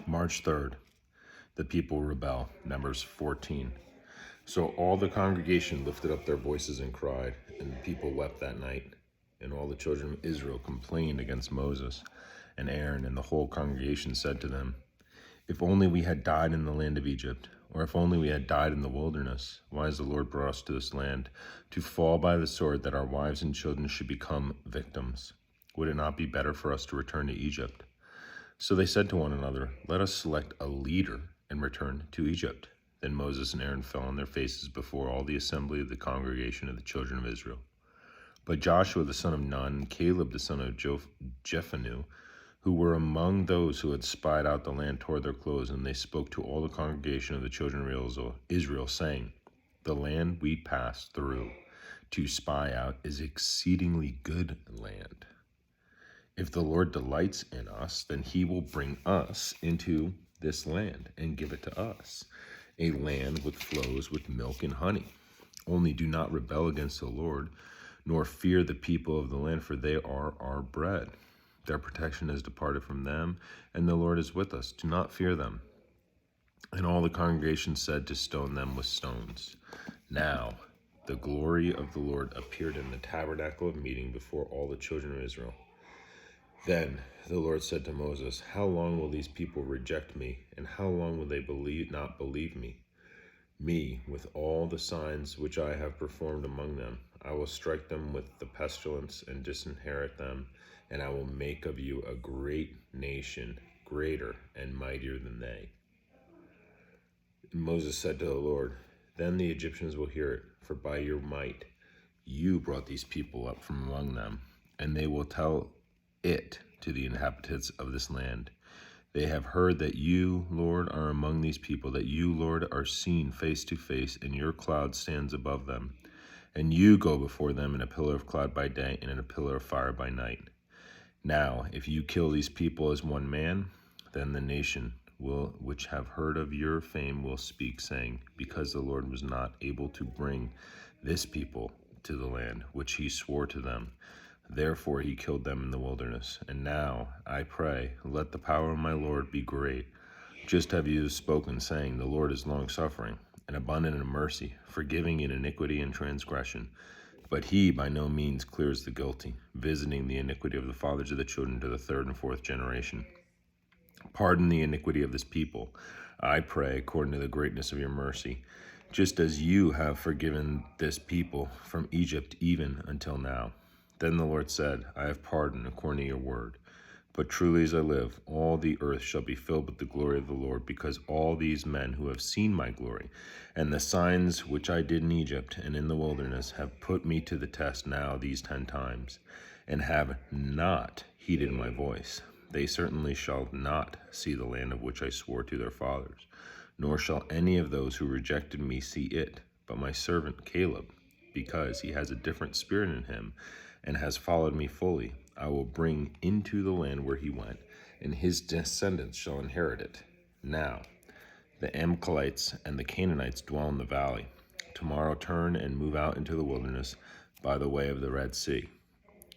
March 3rd, the people rebel. Numbers 14. So all the congregation lifted up their voices and cried, and the people wept that night. And all the children of Israel complained against Moses and Aaron, and the whole congregation said to them, "If only we had died in the land of Egypt, or if only we had died in the wilderness. Why has the Lord brought us to this land, to fall by the sword, that our wives and children should become victims? Would it not be better for us to return to Egypt?" So they said to one another, "Let us select a leader and return to Egypt." Then Moses and Aaron fell on their faces before all the assembly of the congregation of the children of Israel. But Joshua the son of Nun and Caleb the son of Jephunneh, who were among those who had spied out the land, tore their clothes, and they spoke to all the congregation of the children of Israel, saying, "The land we passed through to spy out is exceedingly good land. If the Lord delights in us, then he will bring us into this land and give it to us, a land which flows with milk and honey. Only do not rebel against the Lord, nor fear the people of the land, for they are our bread. Their protection has departed from them, and the Lord is with us. Do not fear them." And all the congregation said to stone them with stones. Now the glory of the Lord appeared in the tabernacle of meeting before all the children of Israel. Then the Lord said to Moses, "How long will these people reject me, and how long will they not believe me? With all the signs which I have performed among them, I will strike them with the pestilence and disinherit them, and I will make of you a great nation, greater and mightier than they." And Moses said to the Lord, "Then the Egyptians will hear it, for by your might you brought these people up from among them, and they will tell it to the inhabitants of this land. They have heard that you, Lord, are among these people, that you, Lord, are seen face to face, and your cloud stands above them. And you go before them in a pillar of cloud by day and in a pillar of fire by night. Now, if you kill these people as one man, then the nation which have heard of your fame will speak, saying, because the Lord was not able to bring this people to the land which he swore to them, therefore he killed them in the wilderness. And now, I pray, let the power of my Lord be great, just as you have spoken, saying, the Lord is long-suffering and abundant in mercy, forgiving in iniquity and transgression. But he by no means clears the guilty, visiting the iniquity of the fathers of the children to the third and fourth generation. Pardon the iniquity of this people, I pray, according to the greatness of your mercy, just as you have forgiven this people from Egypt even until now." Then the Lord said, "I have pardoned according to your word. But truly as I live, all the earth shall be filled with the glory of the Lord, because all these men who have seen my glory, and the signs which I did in Egypt and in the wilderness, have put me to the test now these 10 times, and have not heeded my voice. They certainly shall not see the land of which I swore to their fathers, nor shall any of those who rejected me see it, but my servant Caleb, because he has a different spirit in him, and has followed me fully, I will bring into the land where he went, and his descendants shall inherit it. Now the Amalekites and the Canaanites dwell in the valley. Tomorrow turn and move out into the wilderness by the way of the Red Sea."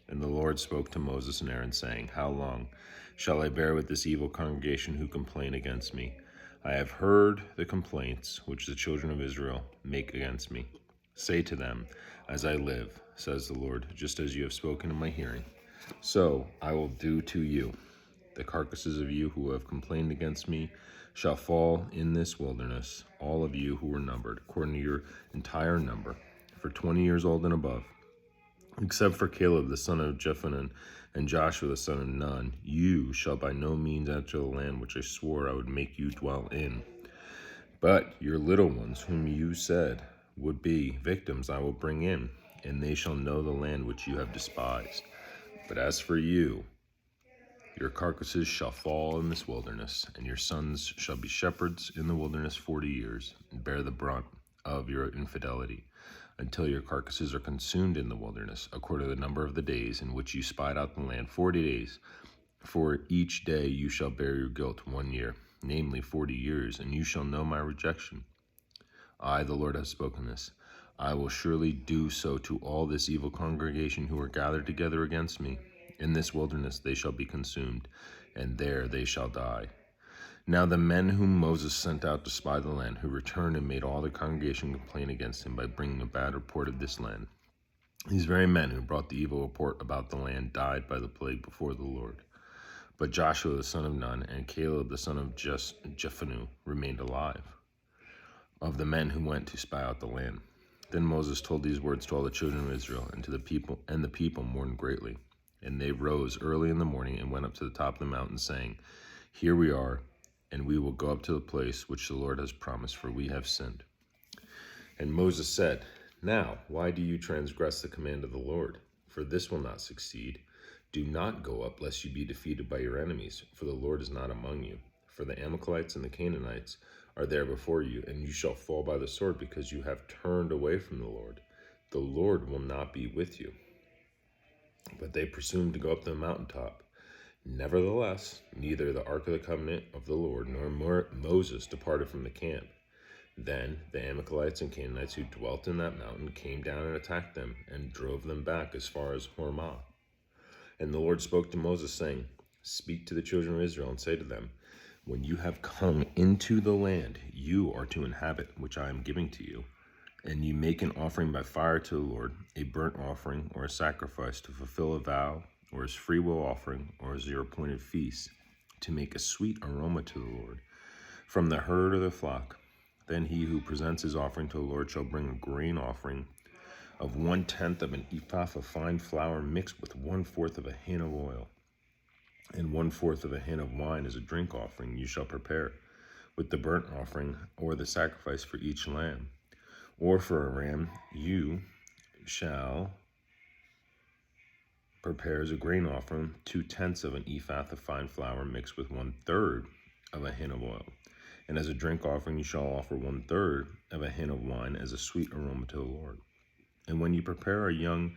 And the Lord spoke to Moses and Aaron, saying, "How long shall I bear with this evil congregation who complain against me? I have heard the complaints which the children of Israel make against me. Say to them, as I live, says the Lord, just as you have spoken in my hearing, so I will do to you. The carcasses of you who have complained against me shall fall in this wilderness, all of you who were numbered, according to your entire number, for 20 years old and above. Except for Caleb the son of Jephunneh and Joshua the son of Nun, you shall by no means enter the land which I swore I would make you dwell in. But your little ones, whom you said would be victims, I will bring in, and they shall know the land which you have despised. But as for you, your carcasses shall fall in this wilderness, and your sons shall be shepherds in the wilderness 40 years, and bear the brunt of your infidelity, until your carcasses are consumed in the wilderness, according to the number of the days in which you spied out the land, 40 days. For each day you shall bear your guilt 1 year, namely 40 years, and you shall know my rejection. I, the Lord, have spoken this. I will surely do so to all this evil congregation who are gathered together against me. In this wilderness they shall be consumed, and there they shall die. Now the men whom Moses sent out to spy the land, who returned and made all the congregation complain against him by bringing a bad report of this land, these very men who brought the evil report about the land died by the plague before the Lord. But Joshua the son of Nun and Caleb the son of Jephunneh remained alive, of the men who went to spy out the land. Then Moses told these words to all the children of Israel and to the people, and the people mourned greatly. And they rose early in the morning and went up to the top of the mountain, saying, Here we are, and we will go up to the place which the Lord has promised, for we have sinned. And Moses said, Now, why do you transgress the command of the Lord? For this will not succeed. Do not go up, lest you be defeated by your enemies, for the Lord is not among you. For the Amalekites and the Canaanites are there before you, and you shall fall by the sword, because you have turned away from the Lord. The Lord will not be with you. But they presumed to go up to the mountaintop. Nevertheless, neither the ark of the covenant of the Lord nor Moses departed from the camp. Then the Amalekites and Canaanites who dwelt in that mountain came down and attacked them, and drove them back as far as Hormah. And the Lord spoke to Moses, saying, Speak to the children of Israel, and say to them, When you have come into the land you are to inhabit, which I am giving to you, and you make an offering by fire to the Lord, a burnt offering or a sacrifice to fulfill a vow, or as freewill offering, or as your appointed feast, to make a sweet aroma to the Lord, from the herd or the flock, then he who presents his offering to the Lord shall bring a grain offering of 1/10 of an ephah of fine flour mixed with 1/4 of a hin of oil, and 1/4 of a hin of wine as a drink offering you shall prepare, with the burnt offering or the sacrifice for each lamb. Or for a ram you shall prepare as a grain offering 2/10 of an ephah of fine flour mixed with 1/3 of a hin of oil. And as a drink offering you shall offer 1/3 of a hin of wine as a sweet aroma to the Lord. And when you prepare a young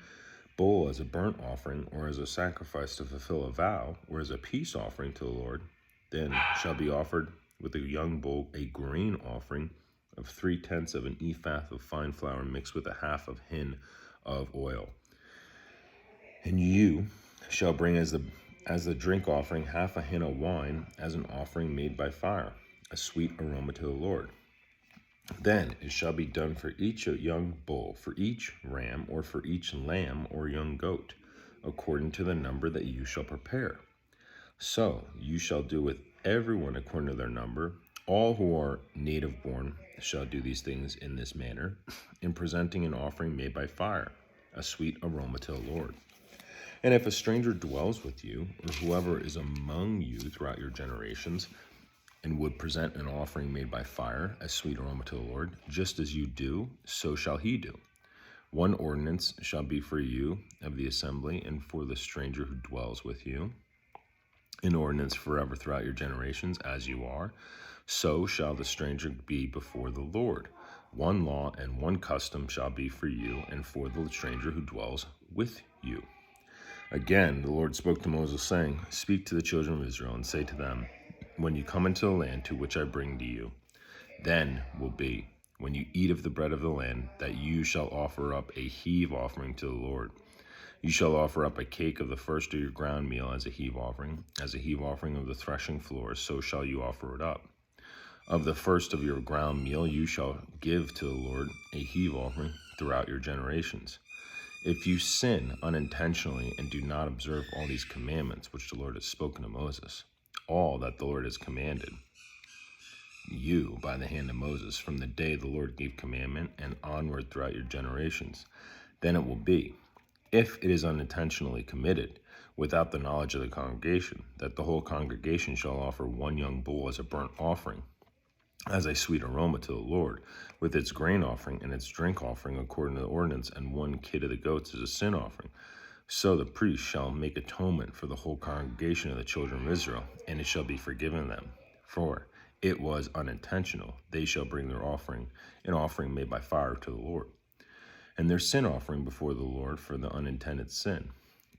bull as a burnt offering, or as a sacrifice to fulfill a vow, or as a peace offering to the Lord, then shall be offered with the young bull a grain offering of 3/10 of an ephah of fine flour mixed with 1/2 of hin of oil. And you shall bring as the drink offering 1/2 a hin of wine as an offering made by fire, a sweet aroma to the Lord. Then it shall be done for each young bull, for each ram, or for each lamb or young goat, according to the number that you shall prepare. So you shall do with everyone according to their number. All who are native born shall do these things in this manner, in presenting an offering made by fire, a sweet aroma to the Lord. And if a stranger dwells with you, or whoever is among you throughout your generations, and would present an offering made by fire, a sweet aroma to the Lord, just as you do, so shall he do. One ordinance shall be for you of the assembly and for the stranger who dwells with you, an ordinance forever throughout your generations, as you are. So shall the stranger be before the Lord. One law and one custom shall be for you and for the stranger who dwells with you. Again, the Lord spoke to Moses, saying, Speak to the children of Israel and say to them, When you come into the land to which I bring to you, then will be, when you eat of the bread of the land, that you shall offer up a heave offering to the Lord. You shall offer up a cake of the first of your ground meal as a heave offering of the threshing floor, so shall you offer it up. Of the first of your ground meal you shall give to the Lord a heave offering throughout your generations. If you sin unintentionally and do not observe all these commandments which the Lord has spoken to Moses, all that the Lord has commanded you by the hand of Moses from the day the Lord gave commandment and onward throughout your generations, then it will be, if it is unintentionally committed, without the knowledge of the congregation, that the whole congregation shall offer one young bull as a burnt offering, as a sweet aroma to the Lord, with its grain offering and its drink offering according to the ordinance, and one kid of the goats as a sin offering. So the priest shall make atonement for the whole congregation of the children of Israel, and it shall be forgiven them. For it was unintentional. They shall bring their offering, an offering made by fire to the Lord, and their sin offering before the Lord for the unintended sin.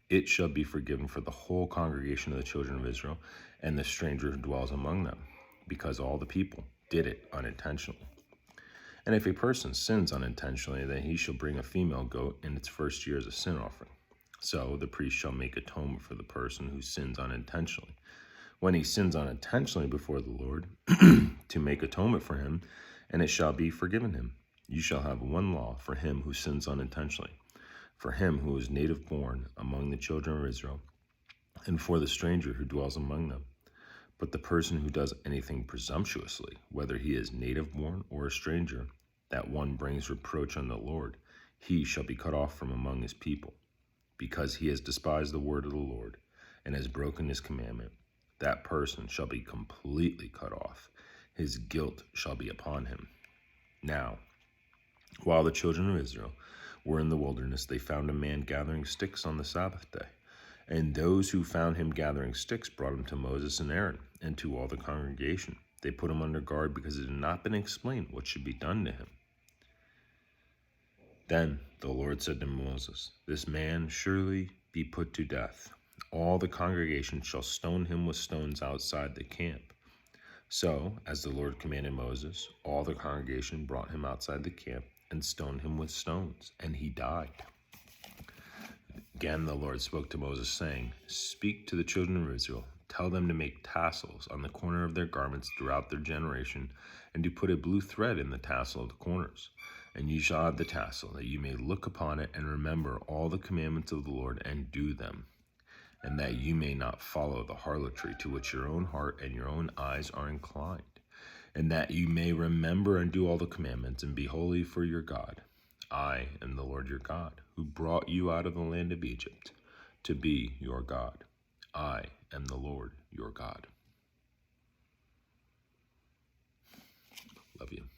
It shall be forgiven for the whole congregation of the children of Israel, and the stranger who dwells among them, because all the people did it unintentionally. And if a person sins unintentionally, then he shall bring a female goat in its first year as a sin offering. So the priest shall make atonement for the person who sins unintentionally, when he sins unintentionally before the Lord, to make atonement for him, and it shall be forgiven him. You shall have one law for him who sins unintentionally, for him who is native born among the children of Israel, and for the stranger who dwells among them. But the person who does anything presumptuously, whether he is native born or a stranger, that one brings reproach on the Lord, he shall be cut off from among his people. Because he has despised the word of the Lord and has broken his commandment, that person shall be completely cut off. His guilt shall be upon him. Now, while the children of Israel were in the wilderness, they found a man gathering sticks on the Sabbath day. And those who found him gathering sticks brought him to Moses and Aaron and to all the congregation. They put him under guard because it had not been explained what should be done to him. Then the Lord said to Moses, "This man surely be put to death. All the congregation shall stone him with stones outside the camp." So, as the Lord commanded Moses, all the congregation brought him outside the camp and stoned him with stones, and he died. Again the Lord spoke to Moses, saying, "Speak to the children of Israel, tell them to make tassels on the corner of their garments throughout their generation, and to put a blue thread in the tassel of the corners. And you shall have the tassel, that you may look upon it and remember all the commandments of the Lord and do them, and that you may not follow the harlotry to which your own heart and your own eyes are inclined, and that you may remember and do all the commandments and be holy for your God. I am the Lord your God, who brought you out of the land of Egypt to be your God. I am the Lord your God." Love you.